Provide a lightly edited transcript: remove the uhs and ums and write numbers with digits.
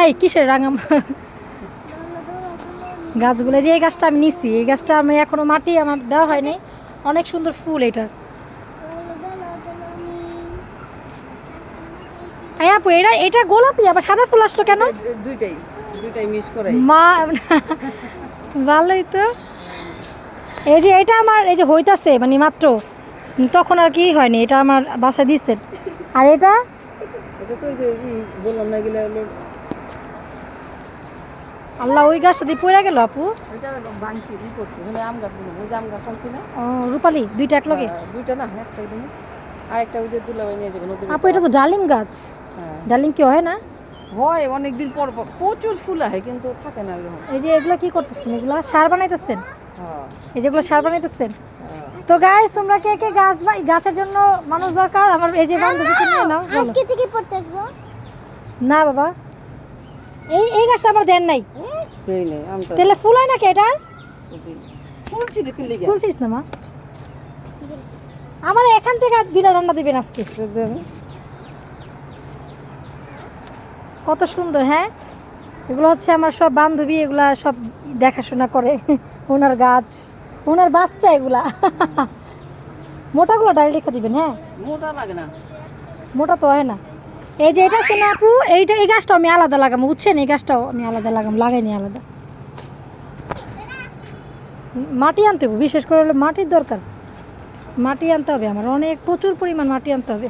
এই কিসের রাঙা গাছগুলো, যে এই গাছটা আমি নিছি, এই গাছটা আমি এখনো মাটি আমার দেওয়া হয়নি। অনেক সুন্দর ফুল এটা। এই আপু এটা গোলাপি, আবার সাদা ফুল আসলো কেন? দুইটাই মিস করে মা ভালোই তো। এই যে এটা আমার এই যে হইতাছে মানে মাত্র, তখন আর কি হয়নি, এটা আমার বাসায় দিচ্ছেন। আর এটা তো ওই যে বললাম না, এগুলো হলো আল্লাহ, ওই গাছটা দিয়ে পড়ে গেল আপু। এটা ভাঙছি কি করছি মানে আম গাছগুলো, ওই যে আম গাছ আনছি না। ও রূপালি, দুইটা এক লগে? দুইটা না, একটাই দিন। আর একটা ওই যে দুলাভাই নিয়ে যাবে নদীর। আপু এটা তো ডালিম গাছ। হ্যাঁ ডালিম কি হয় না? হয়, অনেকদিন পর পর প্রচুর ফুল হয় কিন্তু থাকে না এরকম। এই যে এগুলো কি করতেছেন? এগুলো সার বানাইতেছেন? হ্যাঁ এই যেগুলো সার বানাইতেছেন? হ্যাঁ। তো গাইস, তোমরা কে কে গাছ বা গাছের জন্য মানুষ দরকার? আমার এই যে বান্ধবীকে নিয়ে নাও। আজকে থেকে পড়তে আসবো না বাবা, এই গাছটা আমার দেন নাই। দেই নেই আমি তো। তাহলে ফুল হয় নাকি এটা? ফুল ছিঁড়ে ফেলে গেছে। ফুল ছিস না মা, আমার এখান থেকে দিনা রান্না দিবেন আজকে। কত সুন্দর। হ্যাঁ, এগুলো হচ্ছে আমার সব বান্ধবী, এগুলা সব দেখাশোনা করে। ওনার গাছ, ওনার বাচ্চা এগুলা। মোটাগুলো ডাল রেখে দিবেন। হ্যাঁ, মোটা লাগে না, মোটা তো হয় না। এই যে এটা আছে না আপু, এইটা এই গাছটাও আমি আলাদা লাগাবো, বুঝছেন? এই গাছটাও আমি আলাদা লাগাইনি আলাদা। মাটি আনতে হবে, বিশেষ করে হলো মাটির দরকার। মাটি আনতে হবে, আমার অনেক প্রচুর পরিমাণ মাটি আনতে হবে।